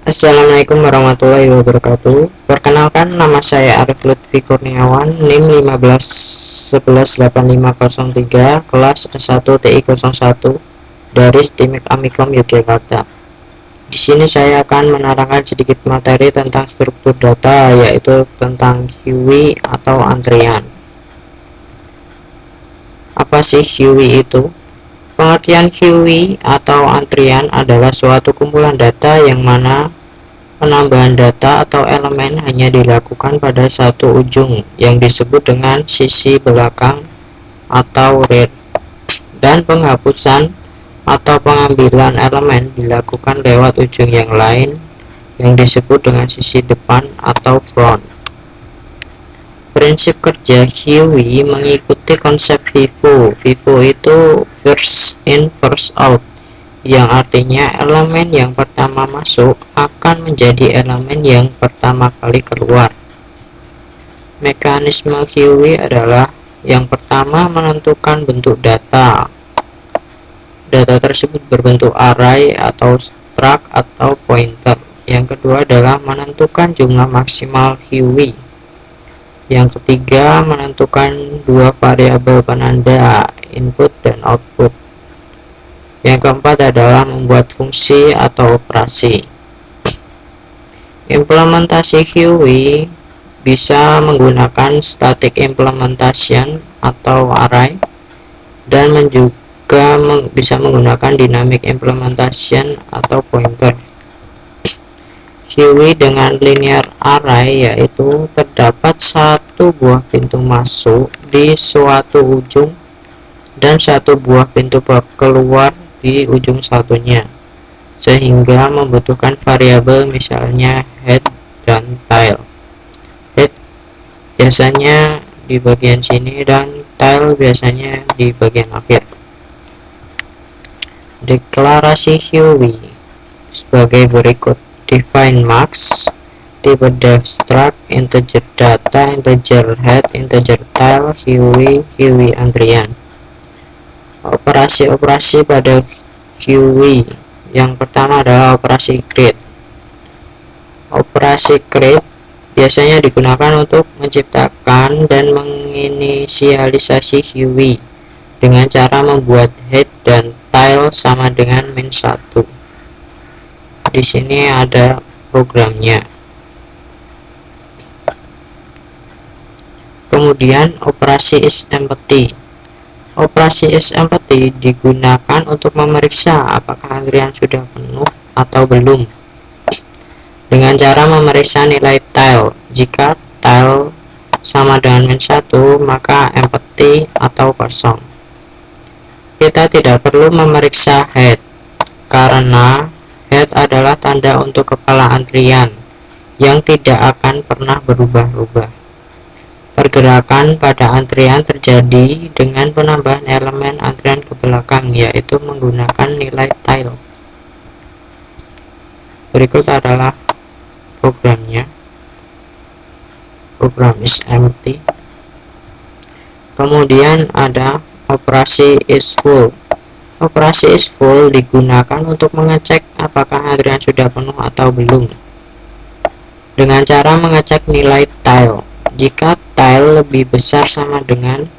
Assalamualaikum warahmatullahi wabarakatuh. Perkenalkan, nama saya Arif Lutfi Kurniawan, NIM 15118503, kelas S1 TI01 dari STIMIK Amikom Yogyakarta. Di sini saya akan menerangkan sedikit materi tentang struktur data, yaitu tentang queue atau antrian. Apa sih queue itu? Pengertian queue atau antrian adalah suatu kumpulan data yang mana penambahan data atau elemen hanya dilakukan pada satu ujung yang disebut dengan sisi belakang atau rear, dan penghapusan atau pengambilan elemen dilakukan lewat ujung yang lain yang disebut dengan sisi depan atau front. Prinsip kerja queue mengikuti konsep FIFO. FIFO itu first in first out, yang artinya elemen yang pertama masuk akan menjadi elemen yang pertama kali keluar. Mekanisme queue adalah yang pertama menentukan bentuk data. Data tersebut berbentuk array atau struct atau pointer. Yang kedua adalah menentukan jumlah maksimal queue. Yang ketiga menentukan dua variabel penanda, input dan output. Yang keempat adalah membuat fungsi atau operasi. Implementasi queue bisa menggunakan static implementation atau array, dan juga bisa menggunakan dynamic implementation atau pointer. Queue dengan linear array yaitu terdapat satu buah pintu masuk di suatu ujung dan satu buah pintu keluar di ujung satunya, sehingga membutuhkan variabel misalnya head dan tail. Head biasanya di bagian sini dan tail biasanya di bagian akhir. Deklarasi queue sebagai berikut: define max, tipe def struct, integer data, integer head, integer tail, queue antrian. Operasi-operasi pada queue. Yang pertama adalah operasi create. Operasi create biasanya digunakan untuk menciptakan dan menginisialisasi queue dengan cara membuat head dan tail sama dengan -1. Di sini ada programnya. Kemudian operasi isEmpty. Operasi isEmpty digunakan untuk memeriksa apakah antrian sudah penuh atau belum, dengan cara memeriksa nilai tail. Jika tail sama dengan -1, maka empty atau kosong. Kita tidak perlu memeriksa head, karena head adalah tanda untuk kepala antrian yang tidak akan pernah berubah-ubah. Pergerakan pada antrian terjadi dengan penambahan elemen antrian ke belakang, yaitu menggunakan nilai tail. Berikut adalah programnya. Program isEmpty. Kemudian ada operasi isFull. Operasi isFull digunakan untuk mengecek apakah antrian sudah penuh atau belum, dengan cara mengecek nilai tail. Jika tail lebih besar sama dengan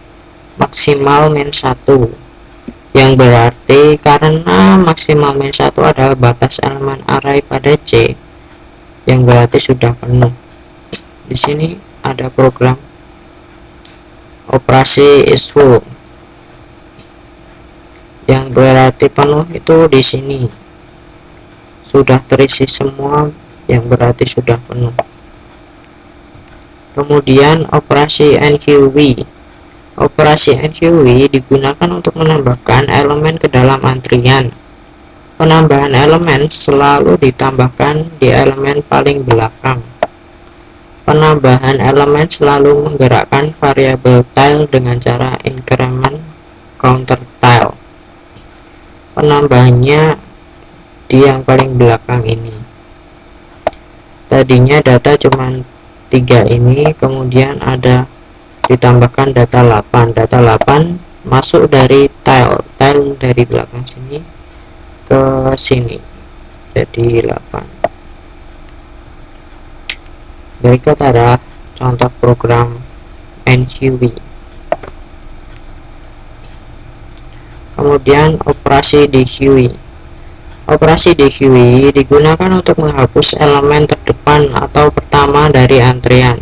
maksimal -1, yang berarti karena maksimal -1 adalah batas elemen array pada C, yang berarti sudah penuh. Di sini ada program operasi isFull, yang berarti penuh itu di sini sudah terisi semua, yang berarti sudah penuh. Kemudian operasi enqueue. Operasi enqueue digunakan untuk menambahkan elemen ke dalam antrian. Penambahan elemen selalu ditambahkan di elemen paling belakang. Penambahan elemen selalu menggerakkan variabel tail dengan cara increment counter tail. Penambahannya di yang paling belakang ini. Tadinya data cuma 3 ini, kemudian ada ditambahkan data 8. Data 8 masuk dari tail dari belakang sini ke sini, jadi 8. Berikut adalah contoh program NQW. Kemudian operasi DQW. Operasi DQW digunakan untuk menghapus elemen terdepan atau pertama dari antrian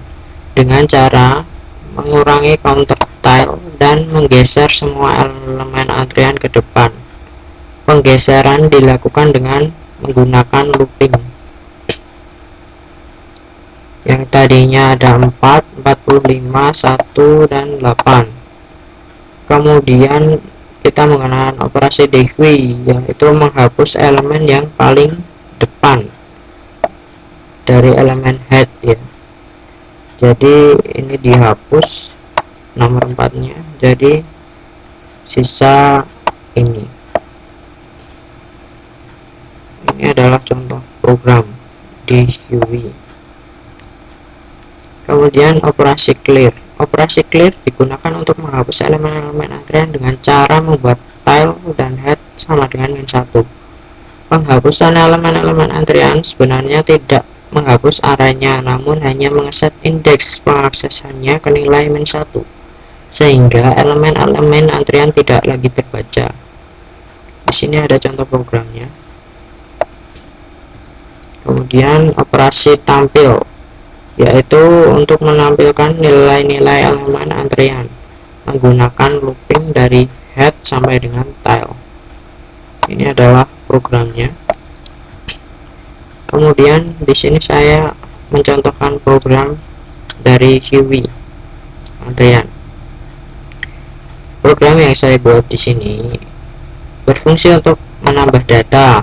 dengan cara mengurangi counter tile dan menggeser semua elemen antrian ke depan. Penggeseran dilakukan dengan menggunakan looping. Yang tadinya ada 4, 45, 1, dan 8. Kemudian kita menggunakan operasi DQ, yaitu menghapus elemen yang paling depan dari elemen head ya. Jadi ini dihapus nomor 4-nya, jadi sisa ini. Ini adalah contoh program DQW. Kemudian operasi clear. Operasi clear digunakan untuk menghapus elemen-elemen antrian dengan cara membuat tile dan head sama dengan -1. Penghapusan elemen-elemen antrian sebenarnya tidak menghapus arahnya, namun hanya mengeset indeks pengaksesannya ke nilai -1, sehingga elemen-elemen antrian tidak lagi terbaca. Di sini ada contoh programnya. Kemudian operasi tampil, yaitu untuk menampilkan nilai-nilai elemen antrian menggunakan looping dari head sampai dengan tile. Ini adalah programnya. Kemudian di sini saya mencontohkan program dari QW antrian. Program yang saya buat di sini berfungsi untuk menambah data,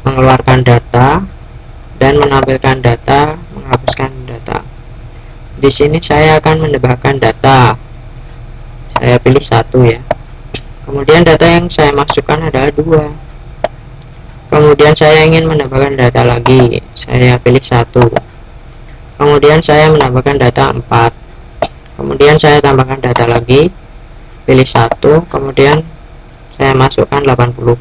mengeluarkan data, dan menampilkan data, menghapuskan data. Di sini saya akan menambahkan data. Saya pilih 1 ya. Kemudian data yang saya masukkan adalah 2. Kemudian saya ingin menambahkan data lagi. Saya pilih 1. Kemudian saya menambahkan data 4. Kemudian saya tambahkan data lagi. Pilih 1. Kemudian saya masukkan 80.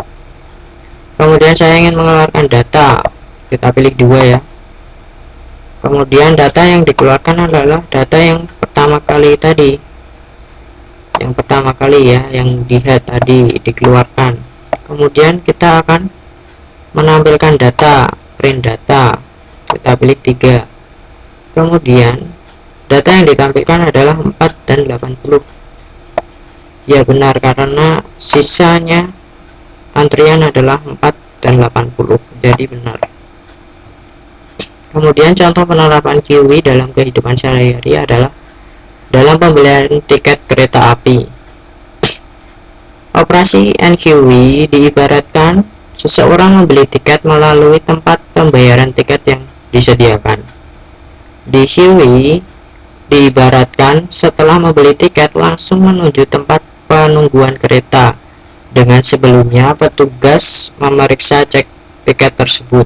Kemudian saya ingin mengeluarkan data. Kita pilih 2 ya. Kemudian data yang dikeluarkan adalah data yang pertama kali tadi, yang pertama kali ya, yang di head tadi dikeluarkan. Kemudian kita akan menampilkan data, print data. Kita pilih 3. Kemudian data yang ditampilkan adalah 4 dan 80. Ya benar, karena sisanya antrian adalah 4 dan 80, jadi benar. Kemudian contoh penerapan QW dalam kehidupan sehari-hari adalah dalam pembelian tiket kereta api. Operasi NQW diibaratkan seseorang membeli tiket melalui tempat pembayaran tiket yang disediakan. Di QW diibaratkan setelah membeli tiket langsung menuju tempat penungguan kereta, dengan sebelumnya petugas memeriksa cek tiket tersebut.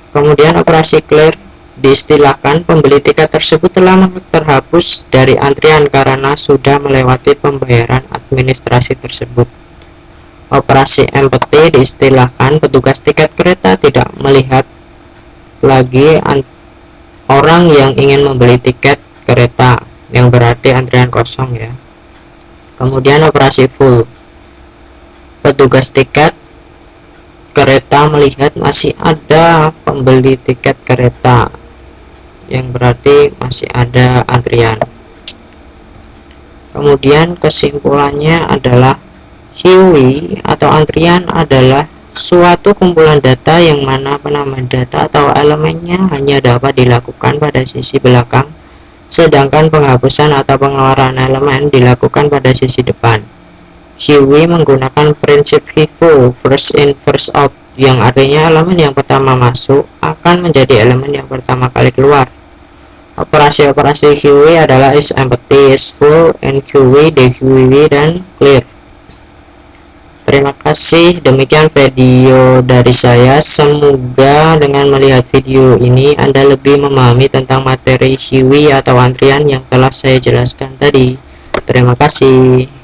Kemudian operasi clear diistilahkan pembeli tiket tersebut telah terhapus dari antrian karena sudah melewati pembayaran administrasi tersebut. Operasi empty diistilahkan petugas tiket kereta tidak melihat lagi orang yang ingin membeli tiket kereta, yang berarti antrian kosong ya. Kemudian operasi full, petugas tiket kereta melihat masih ada pembeli tiket kereta, yang berarti masih ada antrian. Kemudian kesimpulannya adalah QW atau antrian adalah suatu kumpulan data yang mana penamaan data atau elemennya hanya dapat dilakukan pada sisi belakang, sedangkan penghapusan atau pengeluaran elemen dilakukan pada sisi depan. QW menggunakan prinsip FIFO, first in first out, yang artinya elemen yang pertama masuk akan menjadi elemen yang pertama kali keluar. Operasi-operasi QW adalah is empty, is full, NQW, DQW, dan clear. Terima kasih, demikian video dari saya. Semoga dengan melihat video ini Anda lebih memahami tentang materi QW atau antrian yang telah saya jelaskan tadi. Terima kasih.